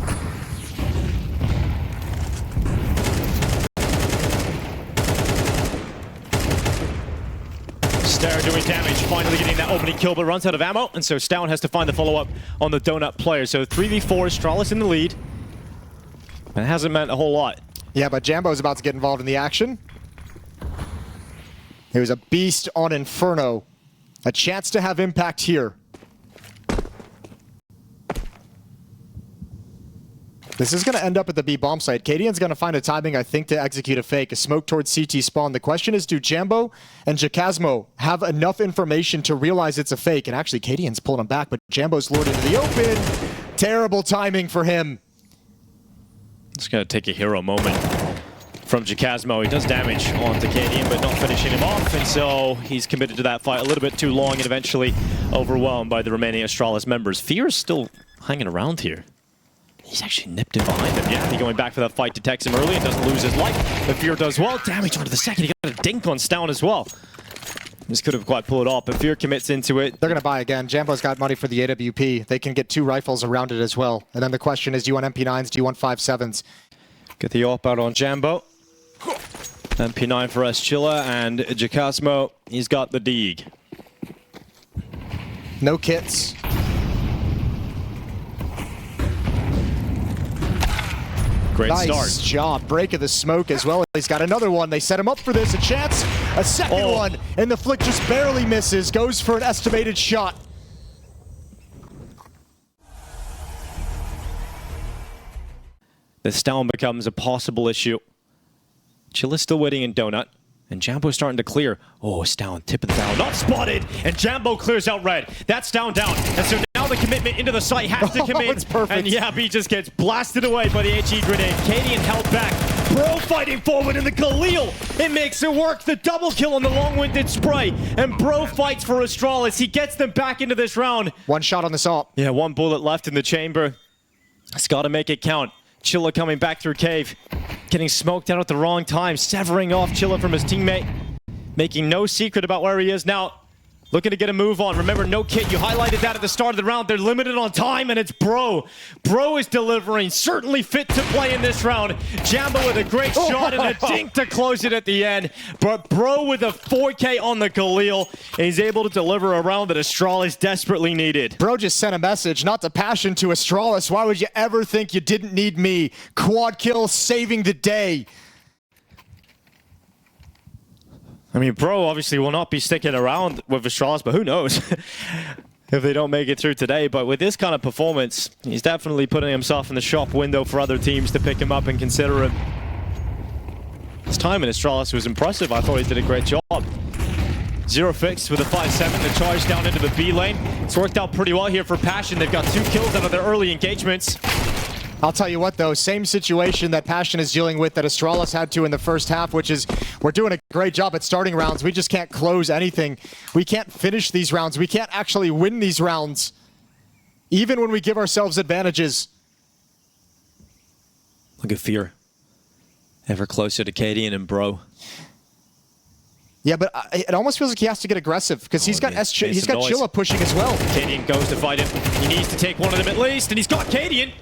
Speaker 2: Stair doing damage, finally getting that opening kill, but runs out of ammo, and so Stown has to find the follow-up on the Donut player. So 3v4, Astralis in the lead. And it hasn't meant a whole lot.
Speaker 1: Yeah, but Jambo's about to get involved in the action. He was a beast on Inferno. A chance to have impact here. This is going to end up at the B bomb site. Cadian's going to find a timing, I think, to execute a fake. A smoke towards CT spawn. The question is, do Jambo and Jacasmo have enough information to realize it's a fake? And actually, Cadian's pulling him back, but Jambo's lured into the open. Terrible timing for him.
Speaker 2: It's going to take a hero moment from Jacasmo. He does damage onto Cadian, but not finishing him off, and so he's committed to that fight a little bit too long and eventually overwhelmed by the remaining Astralis members. Fear's still hanging around here. He's actually nipped in behind him. Yeah, he's going back for that fight, detects him early and doesn't lose his life. But Fear does well. Damage onto the second. He got a dink on Stown as well. This could have quite pulled it off, but Fear commits into it.
Speaker 1: They're going to buy again. Jambo's got money for the AWP. They can get 2 rifles around it as well. And then the question is, do you want MP9s? Do you want 5.7s?
Speaker 2: Get the AWP out on Jambo. MP9 for Chilla, and Jacasmo, he's got the Deeg.
Speaker 1: No kits.
Speaker 2: Great
Speaker 1: nice
Speaker 2: start.
Speaker 1: job. Break of the smoke as well. He's got another one. They set him up for this. A chance. A second one. And the flick just barely misses. Goes for an estimated shot.
Speaker 2: The Stown becomes a possible issue. Chilla's still waiting in Donut. And Jambo's starting to clear. Oh, Stown, tip of the barrel. Not spotted. And Jambo clears out red. That's Stown down. And so now the commitment into the site has to commit.
Speaker 1: It's perfect.
Speaker 2: And yeah, he just gets blasted away by the HE grenade. Cadian held back. Bro fighting forward in the Khalil. It makes it work. The double kill on the long-winded spray. And Bro fights for Astralis. He gets them back into this round.
Speaker 1: One shot on the salt.
Speaker 2: Yeah, 1 bullet left in the chamber. It's got to make it count. Chilla coming back through cave. Getting smoked out at the wrong time. Severing off Chilla from his teammate. Making no secret about where he is now. Looking to get a move on. Remember, no kit. You highlighted that at the start of the round. They're limited on time, and it's Bro. Bro is delivering. Certainly fit to play in this round. Jambo with a great shot and a dink to close it at the end. But Bro with a 4K on the Khalil. And he's able to deliver a round that Astralis desperately needed.
Speaker 1: Bro just sent a message, not to Passion, to Astralis. Why would you ever think you didn't need me? Quad kill, saving the day.
Speaker 2: I mean, Bro obviously will not be sticking around with Astralis, but who knows if they don't make it through today. But with this kind of performance, he's definitely putting himself in the shop window for other teams to pick him up and consider him. His time in Astralis was impressive. I thought he did a great job. 0 fixed with a 5-7, the charge down into the B lane. It's worked out pretty well here for Passion. They've got 2 kills out of their early engagements.
Speaker 1: I'll tell you what, though, same situation that Passion is dealing with that Astralis had to in the first half, which is we're doing a great job at starting rounds. We just can't close anything. We can't finish these rounds. We can't actually win these rounds, even when we give ourselves advantages.
Speaker 2: Look at Fear. Ever closer to Cadian and Bro.
Speaker 1: Yeah, but it almost feels like he has to get aggressive because he's got Chilla pushing as well.
Speaker 2: Cadian goes to fight him. He needs to take one of them at least, and he's got Cadian.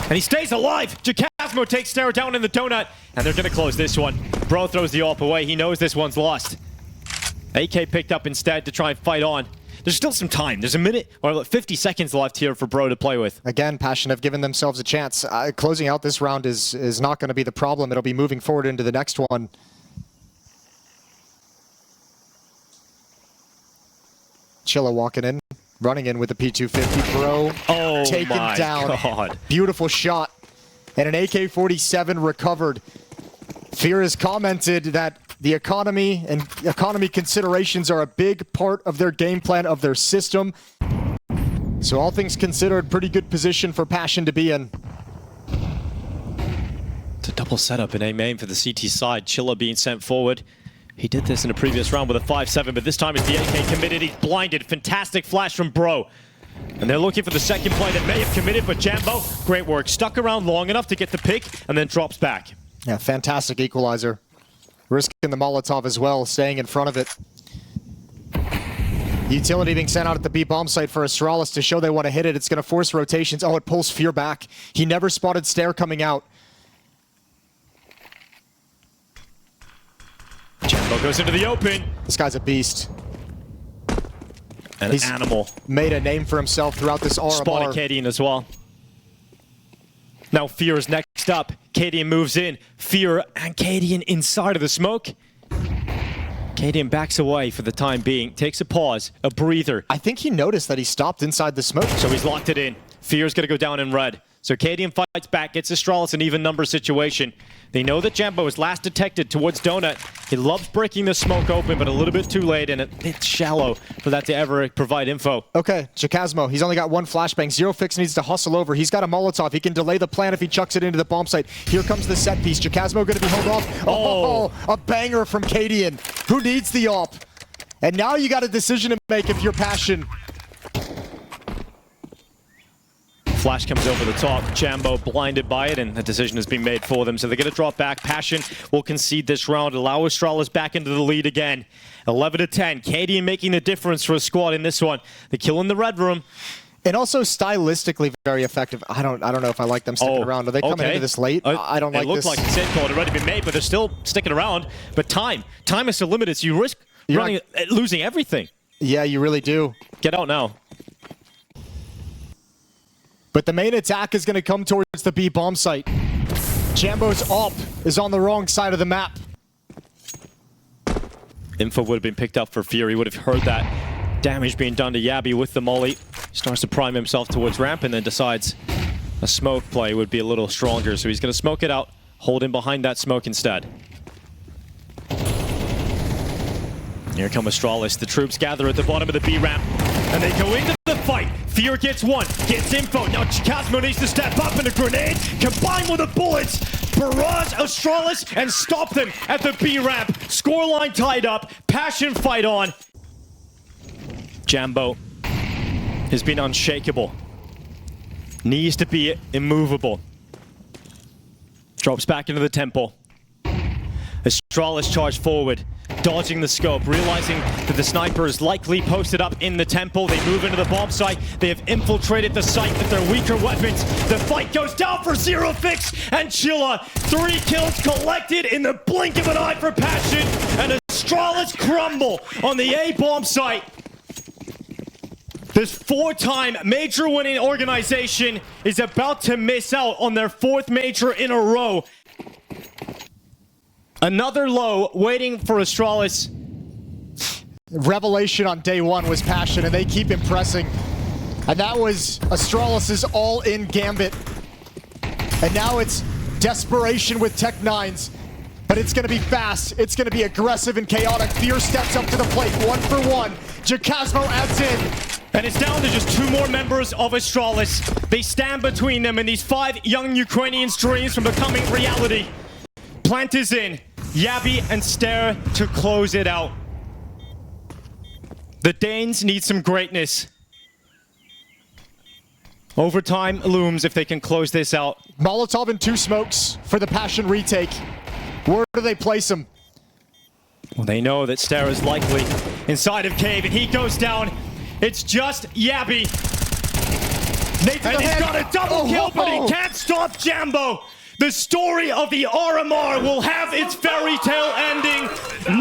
Speaker 2: And he stays alive. Jacasmo takes Stair down in the donut, and they're going to close this one. Bro throws the AWP away. He knows this one's lost. AK picked up instead to try and fight on. There's still some time. There's a minute or 50 seconds left here for Bro to play with.
Speaker 1: Again, Passion have given themselves a chance. Closing out this round is not going to be the problem. It'll be moving forward into the next one. Chilla walking in. Running in with the P250, Bro. Taken down.
Speaker 2: God.
Speaker 1: Beautiful shot. And an AK-47 recovered. Fear has commented that the economy and economy considerations are a big part of their game plan, of their system. So all things considered, pretty good position for Passion to be in.
Speaker 2: It's a double setup in A main for the CT side. Chilla being sent forward. He did this in a previous round with a 5-7, but this time it's the AK committed. He's blinded. Fantastic flash from Bro. And they're looking for the second play that may have committed, but Jambo, great work. Stuck around long enough to get the pick and then drops back.
Speaker 1: Yeah, fantastic equalizer. Risking the Molotov as well, staying in front of it. Utility being sent out at the B bomb site for Astralis to show they want to hit it. It's going to force rotations. Oh, it pulls Fear back. He never spotted Stair coming out.
Speaker 2: Jambo goes into the open.
Speaker 1: This guy's a beast.
Speaker 2: An animal.
Speaker 1: Made a name for himself throughout this RMR.
Speaker 2: Spotted Cadian as well. Now Fear is next up. Cadian moves in. Fear and Cadian inside of the smoke. Cadian backs away for the time being. Takes a pause, a breather.
Speaker 1: I think he noticed that he stopped inside the smoke.
Speaker 2: So he's locked it in. Fear's going to go down in red. So Cadian fights back, gets Astralis an even number situation. They know that Jambo is last detected towards Donut. He loves breaking the smoke open, but a little bit too late and a bit shallow for that to ever provide info.
Speaker 1: Okay, Chikazmo, he's only got one flashbang. Zero Fix needs to hustle over. He's got a Molotov. He can delay the plan if he chucks it into the bomb site. Here comes the set piece. Chikazmo going to be held off. Oh, a banger from Cadian. Who needs the op? And now you got a decision to make if you're Passion.
Speaker 2: Flash comes over the top. Jambo blinded by it, and the decision has been made for them. So they're going to drop back. Passion will concede this round, allow Astralis back into the lead again. 11-10. Cadian making the difference for a squad in this one. The kill in the red room.
Speaker 1: And also stylistically very effective. I don't know if I like them sticking around. Are they coming into this late? I don't like this.
Speaker 2: It looks like the save call had already been made, but they're still sticking around. But time is still limited, so you risk losing everything.
Speaker 1: Yeah, you really do.
Speaker 2: Get out now.
Speaker 1: But the main attack is going to come towards the B bomb site. Jambo's op is on the wrong side of the map.
Speaker 2: Info would have been picked up for Fury. Would have heard that damage being done to Yabby with the molly. Starts to prime himself towards ramp and then decides a smoke play would be a little stronger. So he's going to smoke it out, hold him behind that smoke instead. Here come Astralis. The troops gather at the bottom of the B ramp and they go into the fight. Fear gets one, gets info. Now Chikazmo needs to step up in a grenade, combined with the bullets, barrage Astralis and stop them at the B ramp. Scoreline tied up, Passion fight on. Jambo has been unshakable. Needs to be immovable. Drops back into the temple. Astralis charged forward, dodging the scope, realizing that the sniper is likely posted up in the temple. They move into the bomb site. They have infiltrated the site with their weaker weapons. The fight goes down for Zero Fix and Chilla. 3 kills collected in the blink of an eye for Passion, and Astralis crumble on the A bomb site. This 4-time major winning organization is about to miss out on their 4th major in a row. Another low waiting for Astralis.
Speaker 1: Revelation on day 1 was Passion, and they keep impressing. And that was Astralis' all-in gambit. And now it's desperation with Tech-9s. But it's going to be fast. It's going to be aggressive and chaotic. Fear steps up to the plate, 1 for 1. Chikazmo adds in.
Speaker 2: And it's down to just 2 more members of Astralis. They stand between them and these 5 young Ukrainians' dreams from becoming reality. Plant is in. Yabby and Stare to close it out. The Danes need some greatness. Overtime looms if they can close this out.
Speaker 1: Molotov and 2 smokes for the Passion retake. Where do they place him?
Speaker 2: Well, they know that Stare is likely inside of Cave, and he goes down. It's just Yabby. And he's got a double kill, but he can't stop Jambo. The story of the RMR will have its fairy tale ending.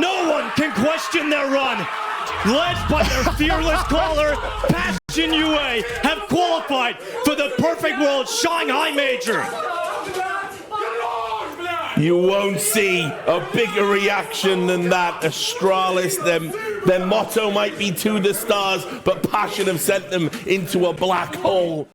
Speaker 2: No one can question their run. Led by their fearless caller, Passion UA have qualified for the Perfect World Shanghai Major.
Speaker 4: You won't see a bigger reaction than that. Astralis, their motto might be to the stars, but Passion have sent them into a black hole.